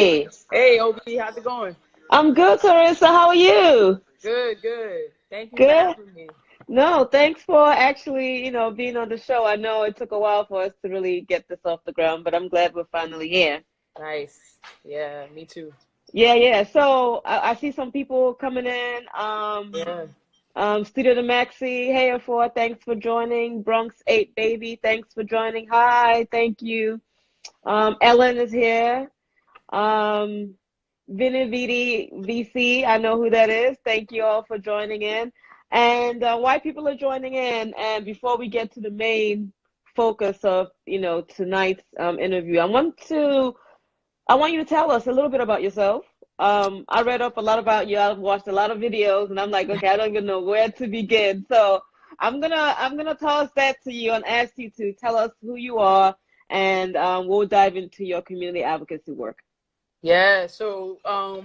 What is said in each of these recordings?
Hey. Hey, Obi, how's it going? I'm good, Clarissa. How are you? Good, good. Thank you for Good? having me. No, thanks for actually, being on the show. I know it took a while for us to really get this off the ground, but I'm glad we're finally here. Nice. Yeah, me too. Yeah, yeah. So I see some people coming in. Yeah. Studio the Maxi, hey, Afua, thanks for joining. Bronx 8 Baby, thanks for joining. Hi, thank you. Ellen is here. Um, Vinividi VC, I know who that is. Thank you all for joining in. And white people are joining in. And before we get to the main focus of, tonight's interview, I want you to tell us a little bit about yourself. I read up a lot about you. I've watched a lot of videos, and I'm like, okay, I don't even know where to begin. So I'm gonna toss that to you and ask you to tell us who you are, and we'll dive into your community advocacy work. Yeah, so a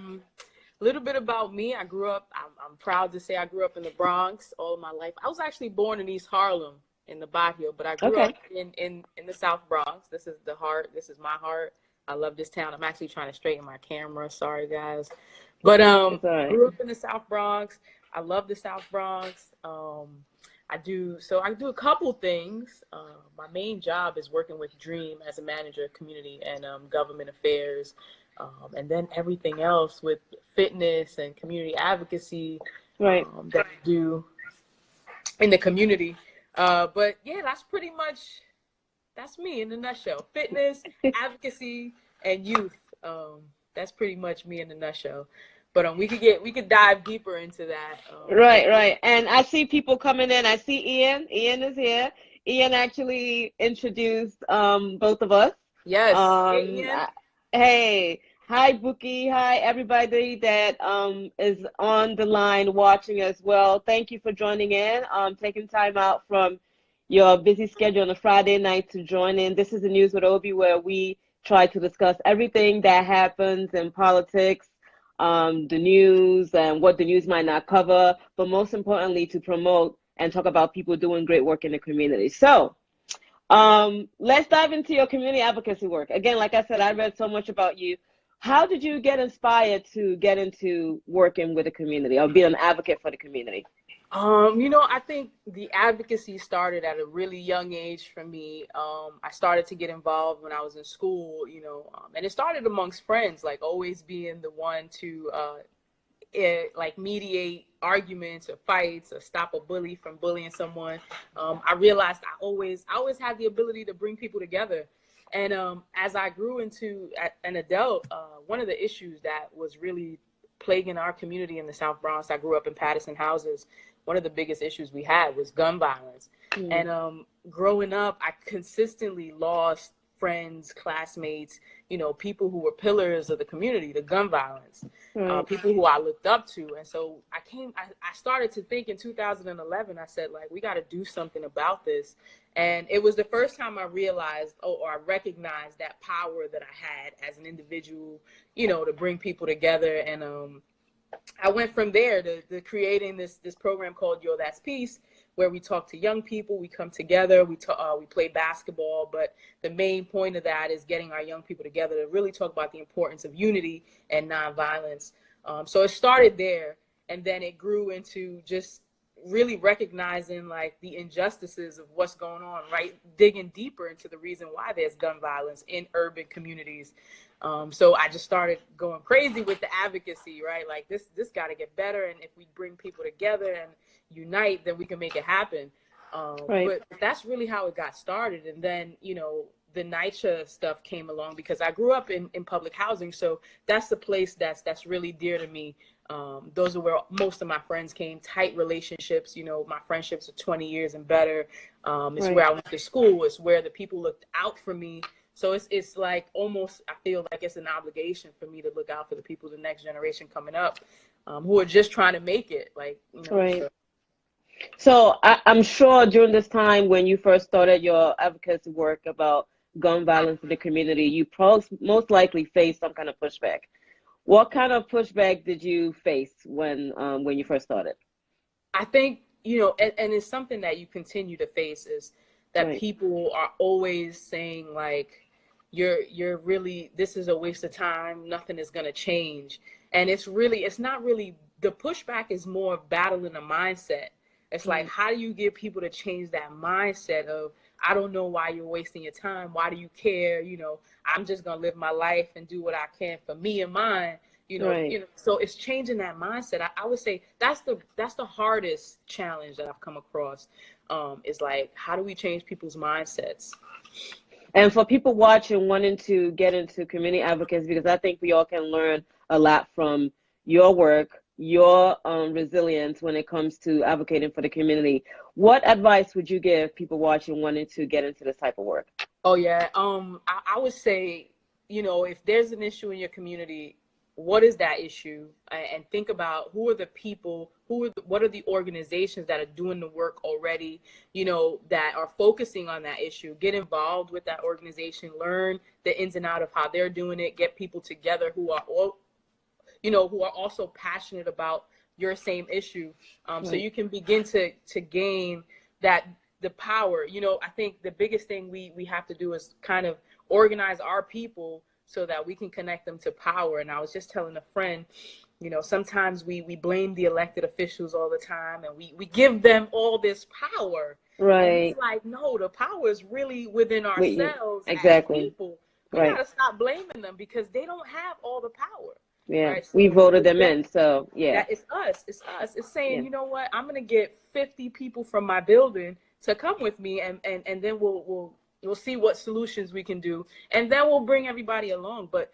little bit about me. I grew up, I'm proud to say I grew up in the Bronx all of my life. I was actually born in East Harlem in the Barrio, but I grew up Okay. in the South Bronx. This is the heart. This is my heart. I love this town. I'm actually trying to straighten my camera. Sorry, guys. But It's all right. grew up in the South Bronx. I love the South Bronx. I do a couple things. My main job is working with Dream as a manager of community and government affairs. And then everything else with fitness and community advocacy Right. that I do in the community. But yeah, that's me in a nutshell. Fitness, advocacy, and youth. That's pretty much me in a nutshell. But we could dive deeper into that. Right, right. And I see people coming in. I see Ian. Ian is here. Ian actually introduced both of us. Yes. Hey, Ian. Hey, hi Bookie. Hi everybody that is on the line watching as well. Thank you for joining in. Taking time out from your busy schedule on a Friday night to join in. This is the News with Obi, where we try to discuss everything that happens in politics, the news and what the news might not cover, but most importantly, to promote and talk about people doing great work in the community. So let's dive into your community advocacy work. Again, like I said, I read so much about you. How did you get inspired to get into working with the community or be an advocate for the community? I think the advocacy started at a really young age for me. I started to get involved when I was in school, and it started amongst friends, like always being the one to like mediate arguments or fights or stop a bully from bullying someone. I realized I always had the ability to bring people together. And as I grew into an adult, one of the issues that was really plaguing our community in the South Bronx, I grew up in Patterson Houses. One of the biggest issues we had was gun violence. And growing up, I consistently lost friends, classmates, people who were pillars of the community, the gun violence, people who I looked up to. And so I started to think in 2011, I said, like, we got to do something about this. And it was the first time I realized or I recognized that power that I had as an individual, to bring people together. And I went from there to creating this program called Yothatzpeace, where we talk to young people, we come together, we play basketball, but the main point of that is getting our young people together to really talk about the importance of unity and nonviolence. So it started there, and then it grew into just really recognizing like the injustices of what's going on, right? Digging deeper into the reason why there's gun violence in urban communities. So I just started going crazy with the advocacy, right? Like this got to get better. And if we bring people together and unite, then we can make it happen. But that's really how it got started. And then, the NYCHA stuff came along because I grew up in public housing. So that's the place that's really dear to me. Those are where most of my friends came, tight relationships, my friendships are 20 years and better. It's where I went to school. It's where the people looked out for me. So it's like almost, I feel like it's an obligation for me to look out for the people, the next generation coming up, who are just trying to make it. Like, So I'm sure during this time when you first started your advocacy work about gun violence in the community, you most likely faced some kind of pushback. What kind of pushback did you face when you first started? I think, and it's something that you continue to face is that people are always saying like, you're really, this is a waste of time. Nothing is going to change. And it's not really, the pushback is more battling the mindset. It's like, how do you get people to change that mindset of, I don't know why you're wasting your time. Why do you care? You know, I'm just going to live my life and do what I can for me and mine. You know, so it's changing that mindset. I would say that's the hardest challenge that I've come across. Is like, how do we change people's mindsets? And for people watching, wanting to get into community advocacy, because I think we all can learn a lot from your work, your resilience when it comes to advocating for the community. What advice would you give people watching wanting to get into this type of work? Oh yeah, I would say, you know, if there's an issue in your community, what is that issue? And think about who are the people, what are the organizations that are doing the work already, you know, that are focusing on that issue. Get involved with that organization, learn the ins and outs of how they're doing it, get people together who are all, you know, who are also passionate about your same issue. So you can begin to gain the power. You know, I think the biggest thing we have to do is kind of organize our people so that we can connect them to power. And I was just telling a friend, you know, sometimes we blame the elected officials all the time, and we give them all this power. Right. And it's like, no, the power is really within ourselves as people. We gotta stop blaming them because they don't have all the power. Yeah, right? So we voted them in, so yeah. It's us. It's saying, you know what, I'm gonna get 50 people from my building to come with me, and then we'll see what solutions we can do, and then we'll bring everybody along. But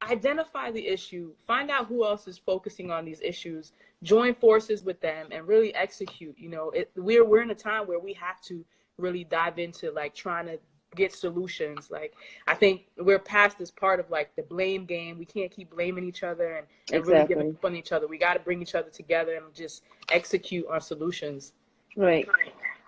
identify the issue, find out who else is focusing on these issues, join forces with them, and really execute. You know, we're in a time where we have to really dive into like trying to get solutions. Like, I think we're past this part of like the blame game. We can't keep blaming each other and really giving up on each other. We got to bring each other together and just execute our solutions. Right.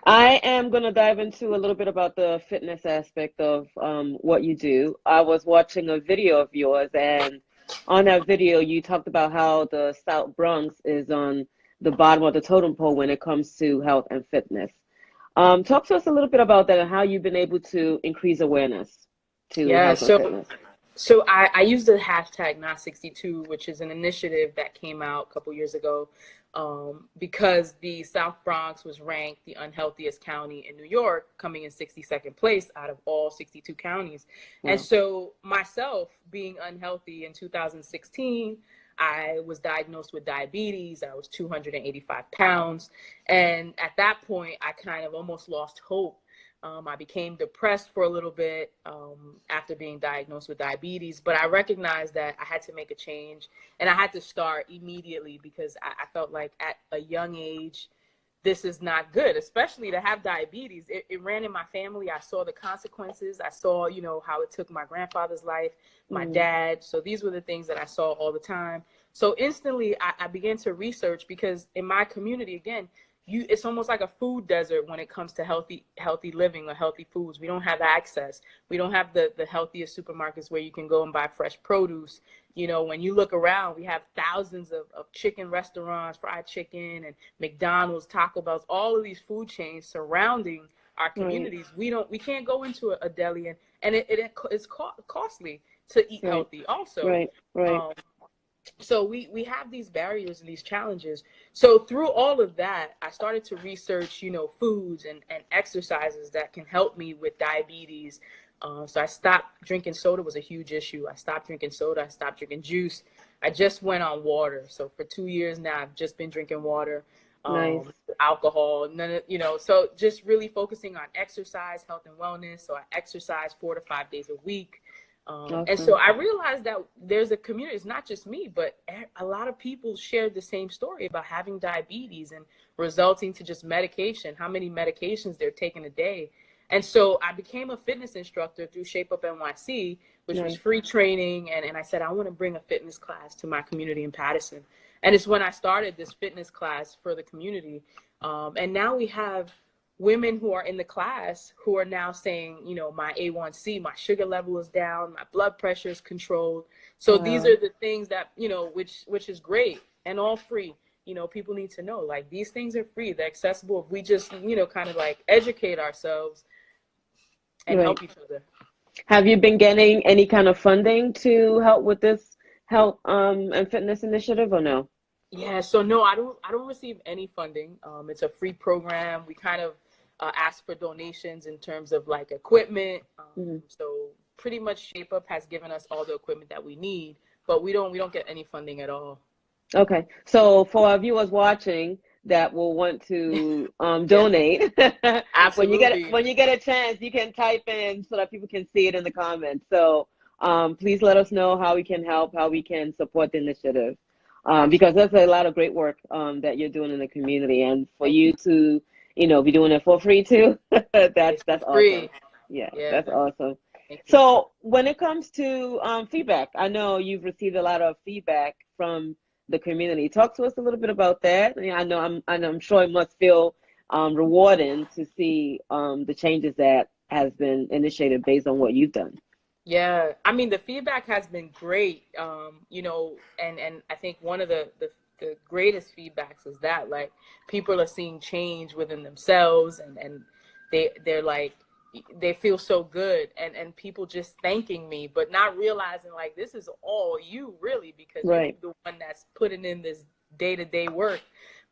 I am going to dive into a little bit about the fitness aspect of what you do. I was watching a video of yours, and on that video, you talked about how the South Bronx is on the bottom of the totem pole when it comes to health and fitness. Talk to us a little bit about that and how you've been able to increase awareness to health and fitness. So I used the hashtag Not62, which is an initiative that came out a couple years ago, because the South Bronx was ranked the unhealthiest county in New York, coming in 62nd place out of all 62 counties. And so myself being unhealthy in 2016, I was diagnosed with diabetes. I was 285 pounds. And at that point, I kind of almost lost hope. I became depressed for a little bit after being diagnosed with diabetes, but I recognized that I had to make a change, and I had to start immediately because I felt like at a young age, this is not good, especially to have diabetes. It ran in my family. I saw the consequences. I saw, you know, how it took my grandfather's life, my dad. So these were the things that I saw all the time. So instantly I began to research, because in my community, again, it's almost like a food desert when it comes to healthy living or healthy foods. We don't have access. We don't have the healthiest supermarkets where you can go and buy fresh produce. You know, when you look around, we have thousands of chicken restaurants, fried chicken, and McDonald's, Taco Bells, all of these food chains surrounding our communities. We can't go into a deli, and it's costly to eat healthy also. So we have these barriers and these challenges. So through all of that, I started to research, you know, foods and exercises that can help me with diabetes. So I stopped drinking soda. Was a huge issue. I stopped drinking soda. I stopped drinking juice. I just went on water. So for 2 years now, I've just been drinking water, alcohol, you know, so just really focusing on exercise, health and wellness. So I exercise 4 to 5 days a week. And so I realized that there's a community. It's not just me, but a lot of people shared the same story about having diabetes and resulting to just medication, how many medications they're taking a day. And so I became a fitness instructor through ShapeUP NYC, which was free training. And I said, I want to bring a fitness class to my community in Patterson. And it's when I started this fitness class for the community. And now we have women who are in the class who are now saying, you know, my A1C, my sugar level is down, my blood pressure is controlled. So these are the things that, you know, which is great and all free. You know, people need to know, like, these things are free. They're accessible if we just, you know, kind of like educate ourselves and help each other. Have you been getting any kind of funding to help with this health and fitness initiative or no? Yeah, so no, I don't receive any funding. It's a free program. We kind of ask for donations in terms of like equipment. Hmm. So pretty much ShapeUp has given us all the equipment that we need, but we don't get any funding at all. Okay, so for our viewers watching that will want to Yeah, donate, absolutely. when you get a chance, you can type in so that people can see it in the comments. So please let us know how we can help, how we can support the initiative, because Absolutely. there's a lot of great work that you're doing in the community, and for Thank you. you to, be doing it for free too, It's for that's awesome. free. Yeah, Yeah, that's awesome. thank you. So when it comes to feedback, I know you've received a lot of feedback from the community. Talk to us a little bit about that. I'm sure it must feel rewarding to see the changes that has been initiated based on what you've done. Yeah, I mean the feedback has been great. And I think one of the greatest feedbacks is that like people are seeing change within themselves, and they're like they feel so good, and people just thanking me, but not realizing like this is all you really, because you're Right. the one that's putting in this day-to-day work.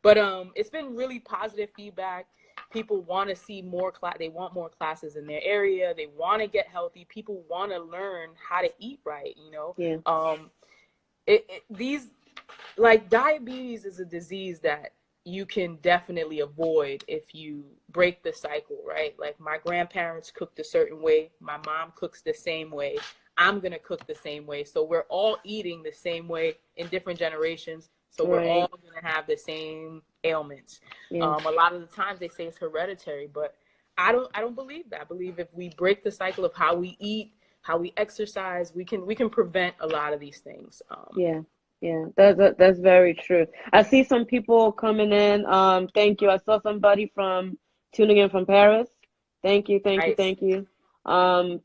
But it's been really positive feedback. People want to see more class. They want more classes in their area. They want to get healthy. People want to learn how to eat right. Yeah. These like diabetes is a disease that you can definitely avoid if you break the cycle, right? Like my grandparents cooked a certain way. My mom cooks the same way. I'm going to cook the same way. So we're all eating the same way in different generations. So we're all Right. going to have the same ailments. Yeah. A lot of the times they say it's hereditary, but I don't believe that. I believe if we break the cycle of how we eat, how we exercise, we can prevent a lot of these things. Yeah. Yeah. That's very true. I see some people coming in. Thank you. I saw somebody from tuning in from Paris. Thank you. Thank you. Nice. Thank you.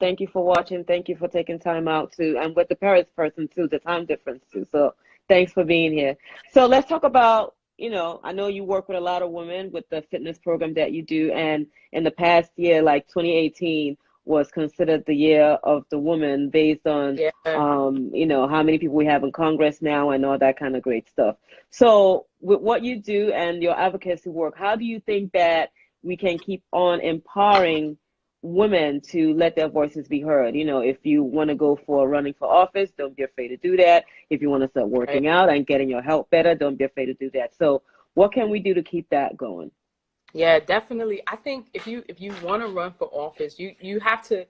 Thank you for watching. Thank you for taking time out to, and with the Paris person too, the time difference too. So thanks for being here. So let's talk about, I know you work with a lot of women with the fitness program that you do, and in the past year, like 2018 was considered the year of the woman based on Yeah. how many people we have in Congress now and all that kind of great stuff. So with what you do and your advocacy work, how do you think that we can keep on empowering women to let their voices be heard? If you want to go for running for office, don't be afraid to do that. If you want to start Right. working out and getting your health better, don't be afraid to do that. So what can we do to keep that going? Yeah, definitely. I think if you want to run for office, you have to.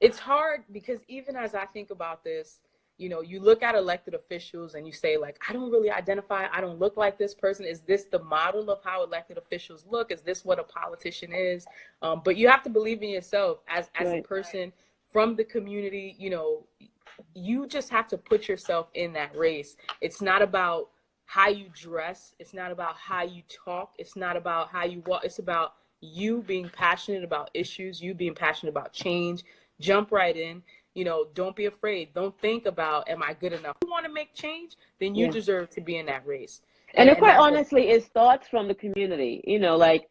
It's hard because even as I think about this, you look at elected officials and you say like, I don't really identify. I don't look like this person. Is this the model of how elected officials look? Is this what a politician is? But you have to believe in yourself as a Right. person from the community. You just have to put yourself in that race. It's not about how you dress. It's not about how you talk. It's not about how you walk. It's about you being passionate about issues, you being passionate about change. Jump right in. Don't be afraid. Don't think about, am I good enough? If you want to make change, then you Yeah. deserve to be in that race. And And it and quite that's what. honestly, it starts from the community. Like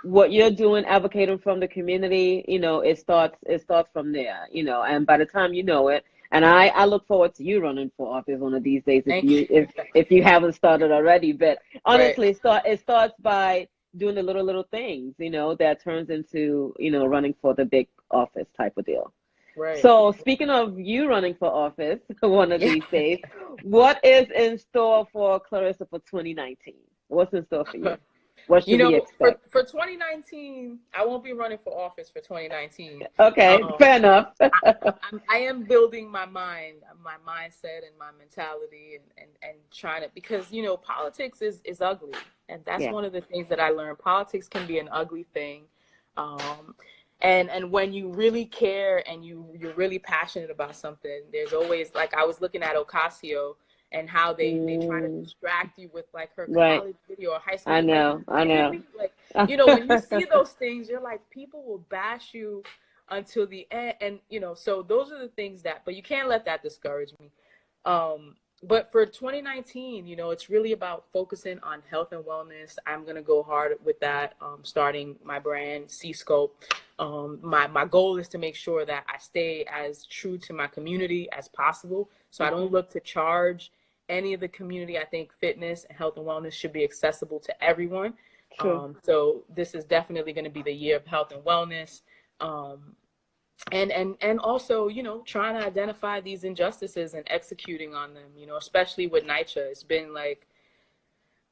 what you're doing, advocating from the community. It starts from there. And by the time you know it, and I look forward to you running for office one of these days if Thank you you. if you haven't started already. But Right. honestly, it starts by doing the little things, that turns into, running for the big office type of deal. Right. So speaking of you running for office one of Yeah. these days, what is in store for Clarissa for 2019? What's in store for you? What should we For expect? 2019, I won't be running for office for 2019. Okay, Um, fair enough. I am building my mindset and my mentality, and trying to, because politics is ugly, and that's Yeah, one of the things that I learned. Politics can be an ugly thing, um, and when you really care and you're really passionate about something, there's always, like, I was looking at Ocasio and how they try to mm, distract you with like her right. college video or high school. I I'm like, are know, you I kidding know. me? Like, when you see those things, you're like, people will bash you until the end. And so those are the things that, but you can't let that discourage me. But for 2019, you know, it's really about focusing on health and wellness. I'm going to go hard with that, starting my brand, C-Scope. My goal is to make sure that I stay as true to my community as possible. So I don't look to charge any of the community. I think fitness and health and wellness should be accessible to everyone. So this is definitely going to be the year of health and wellness. And also, you know, trying to identify these injustices and executing on them, you know, especially with NYCHA. It's been like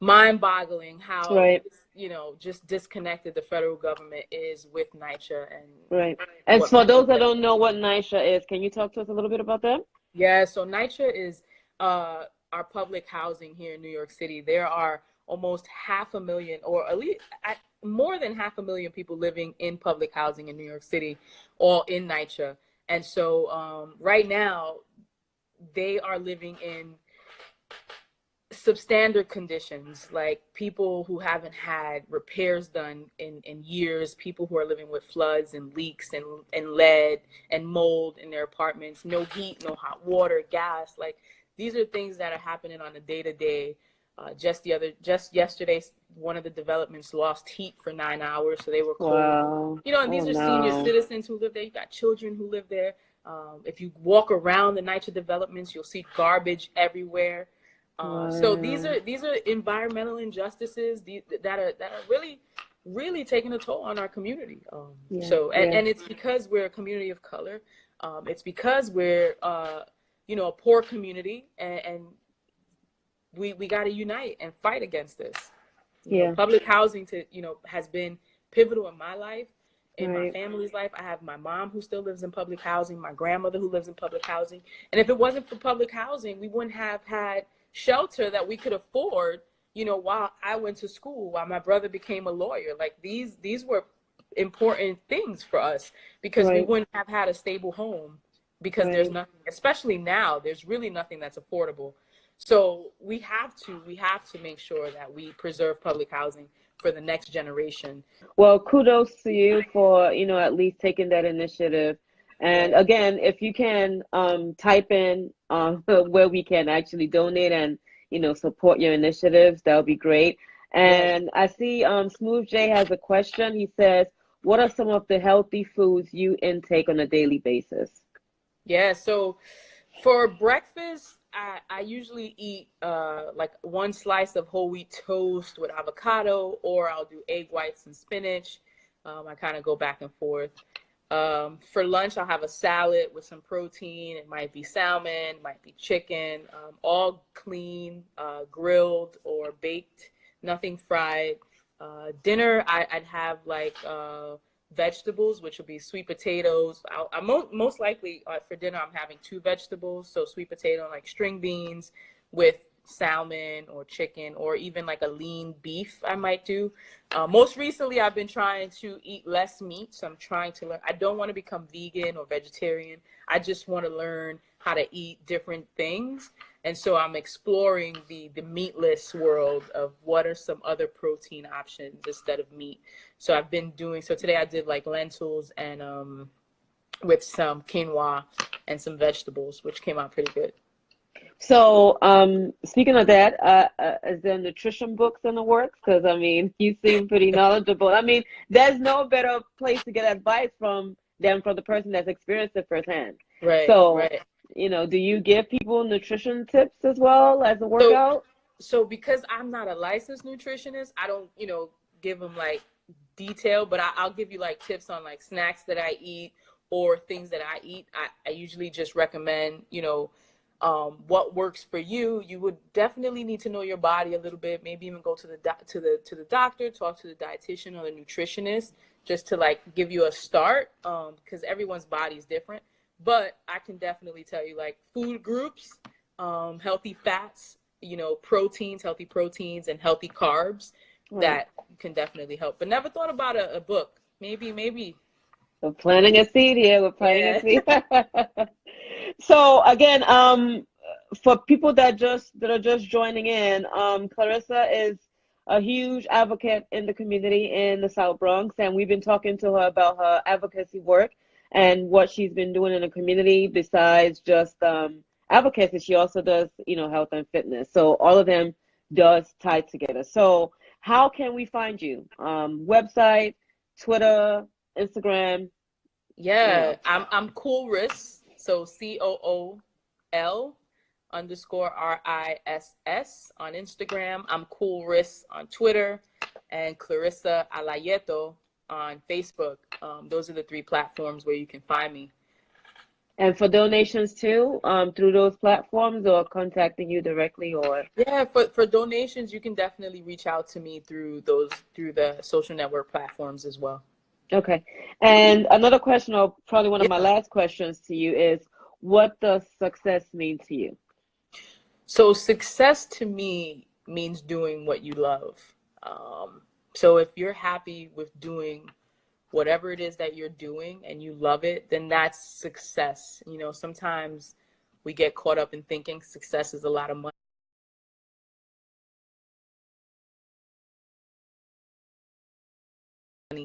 mind-boggling how, you know, just disconnected the federal government is with NYCHA. And And for those that don't know what NYCHA is, can you talk to us a little bit about that? Yeah, so NYCHA is our public housing here in New York City. There are almost 500,000, or at least more than 500,000 people living in public housing in New York City, all in NYCHA. And so right now, they are living in substandard conditions, like people who haven't had repairs done in years, people who are living with floods and leaks and lead and mold in their apartments, no heat, no hot water, gas. Like, these are things that are happening on a day-to-day. Just yesterday, one of the developments lost heat for 9 hours, so they were cold. You know, and these are senior citizens who live there. You got children who live there. If you walk around the NYCHA developments, you'll see garbage everywhere. So these are environmental injustices that are really taking a toll on our community. And it's because we're a community of color. It's because we're you know, a poor community, and we got to unite and fight against this. You know, public housing has been pivotal in my life, in my family's life. I have my mom who still lives in public housing, my grandmother who lives in public housing. And if it wasn't for public housing, we wouldn't have had shelter that we could afford, you know, while I went to school, while my brother became a lawyer. Like, these were important things for us, because we wouldn't have had a stable home, because there's nothing, especially now, there's really nothing that's affordable. So we have to make sure that we preserve public housing for the next generation. Well, kudos to you for, you know, at least taking that initiative. And again, if you can type in where we can actually donate and, you know, support your initiatives, that would be great. And I see Smooth J has a question. He says, what are some of the healthy foods you intake on a daily basis? Yeah, so for breakfast, I usually eat like one slice of whole wheat toast with avocado, or I'll do egg whites and spinach. I kind of go back and forth. For lunch, I'll have a salad with some protein. It might be salmon, might be chicken, all clean, grilled or baked, nothing fried. Dinner, I'd have like vegetables, which would be sweet potatoes. I most likely for dinner, I'm having 2 vegetables. So sweet potato and like string beans with salmon or chicken, or even like a lean beef I might do. Most recently, I've been trying to eat less meat. So I'm trying to learn. I don't want to become vegan or vegetarian. I just want to learn how to eat different things. And so I'm exploring the meatless world of what are some other protein options instead of meat. So I've been doing, so today I did like lentils and with some quinoa and some vegetables, which came out pretty good. So speaking of that, is there nutrition books in the works? Because, I mean, you seem pretty knowledgeable. I mean, there's no better place to get advice from than from the person that's experienced it firsthand. So, you know, do you give people nutrition tips as well as a workout? So because I'm not a licensed nutritionist, I don't, you know, give them like detail, but I'll give you like tips on like snacks that I eat or things that I eat. I usually just recommend, you know, what works for you. You would definitely need to know your body a little bit, maybe even go to the doctor, talk to the dietitian or the nutritionist, just to like give you a start, because everyone's body is different. But I can definitely tell you like food groups, healthy fats, you know, proteins, healthy proteins, and healthy carbs that can definitely help. But never thought about a book. Maybe. We're planting a seed here. We're planting a seed. So again, for people that are just joining in, Clarisa is a huge advocate in the community in the South Bronx, and we've been talking to her about her advocacy work and what she's been doing in the community besides just Advocacy, she also does, health and fitness. So all of them does tie together. So how can we find you? Website, Twitter, Instagram? Yeah, I'm Coolriss. So COOL_RISS on Instagram. I'm Coolriss on Twitter, and Clarisa Alayeto on Facebook. Those are the 3 platforms where you can find me. And for donations too, through those platforms, or contacting you directly, or? Yeah, for donations, you can definitely reach out to me through the social network platforms as well. Okay. And another question, or probably one of my last questions to you, is what does success mean to you? So success to me means doing what you love. So if you're happy with doing whatever it is that you're doing and you love it, then that's success. Sometimes we get caught up in thinking success is a lot of money.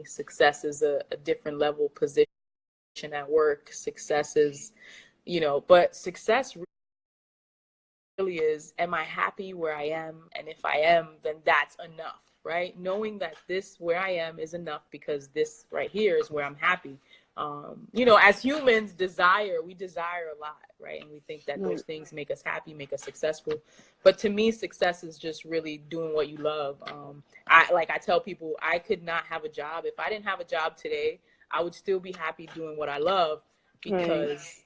Success is a different level position at work. Success is, but success really is, am I happy where I am? And if I am, then that's enough, right? Knowing that this where I am is enough because this right here is where I'm happy. As humans we desire a lot, right? And we think that those things make us happy, make us successful. But to me, success is just really doing what you love. I tell people, I could not have a job. If I didn't have a job today, I would still be happy doing what I love because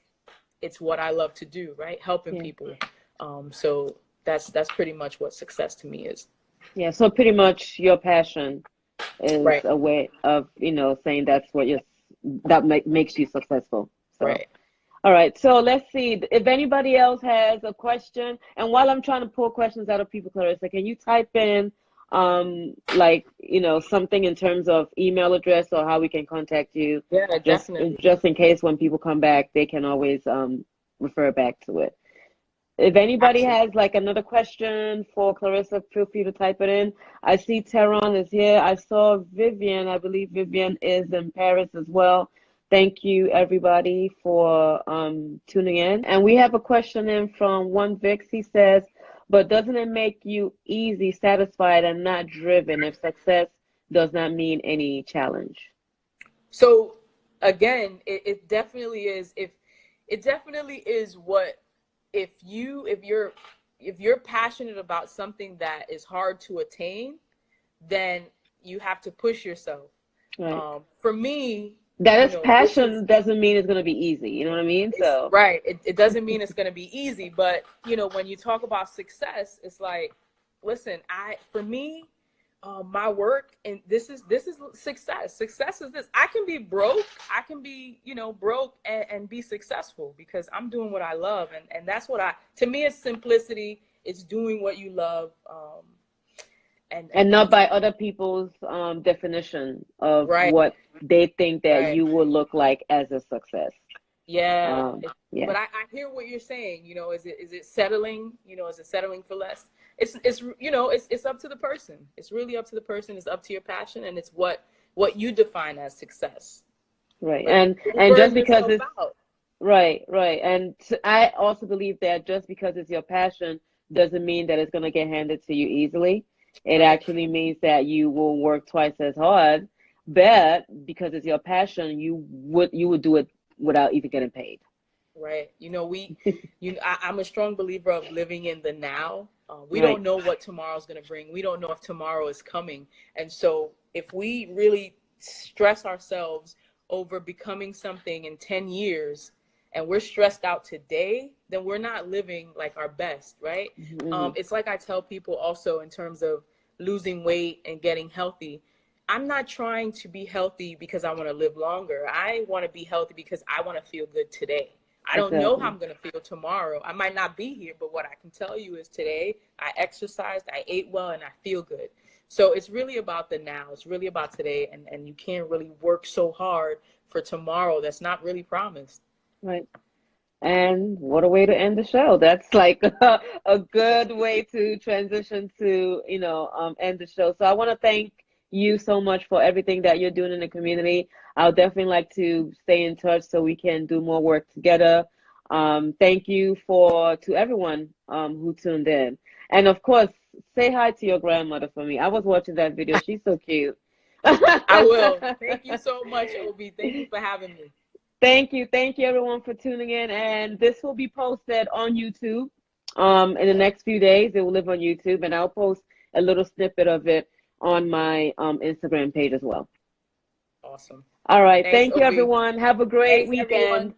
it's what I love to do, right? Helping people. So that's pretty much what success to me is. Yeah, so pretty much your passion is right. a way of, saying that's what that makes you successful. So. Right. All right, so let's see if anybody else has a question. And while I'm trying to pull questions out of people, Clarisa, can you type in something in terms of email address or how we can contact you? Yeah, definitely. Just in case when people come back, they can always refer back to it. If anybody has another question for Clarisa, feel free to type it in. I see Teron is here. I saw Vivian. I believe Vivian is in Paris as well. Thank you, everybody, for tuning in. And we have a question in from One Vix. He says, but doesn't it make you easy, satisfied, and not driven if success does not mean any challenge? So, again, it definitely is. It definitely is what, if you're passionate about something that is hard to attain, then you have to push yourself. Right. For me, that is passion doesn't mean it's going to be easy. You know what I mean? So right. It doesn't mean it's going to be easy, but when you talk about success, it's like, listen, for me, my work, and this is success. Success is this. I can be broke. I can be, broke and be successful because I'm doing what I love. And that's what to me, it's simplicity. It's doing what you love. And not by other people's definition of what they think that you will look like as a success. Yeah. But I hear what you're saying. Is it settling? Is it settling for less? It's up to the person. It's really up to the person. It's up to your passion, and it's what you define as success. Right. And just because it's right. And I also believe that just because it's your passion doesn't mean that it's going to get handed to you easily. It actually means that you will work twice as hard, but because it's your passion, you would do it without even getting paid. Right. I'm a strong believer of living in the now. We don't know what tomorrow's going to bring. We don't know if tomorrow is coming. And so if we really stress ourselves over becoming something in 10 years and we're stressed out today, then we're not living like our best, right? Mm-hmm. It's like I tell people also in terms of losing weight and getting healthy. I'm not trying to be healthy because I want to live longer. I want to be healthy because I want to feel good today. I don't know how I'm going to feel tomorrow. I might not be here, but what I can tell you is today I exercised, I ate well, and I feel good. So it's really about the now. It's really about today. And you can't really work so hard for tomorrow that's not really promised. Right. And what a way to end the show. That's like a good way to transition to, end the show. So I want to thank you so much for everything that you're doing in the community. I'll definitely like to stay in touch so we can do more work together. Thank you to everyone who tuned in. And of course, say hi to your grandmother for me. I was watching that video. She's so cute. I will. Thank you so much, Obi. Thank you for having me. Thank you. Thank you, everyone, for tuning in. And this will be posted on YouTube in the next few days. It will live on YouTube, and I'll post a little snippet of it on my Instagram page as well. Awesome. All right. Thanks, Thank you, Obi. everyone. Have a great Thanks, weekend. everyone.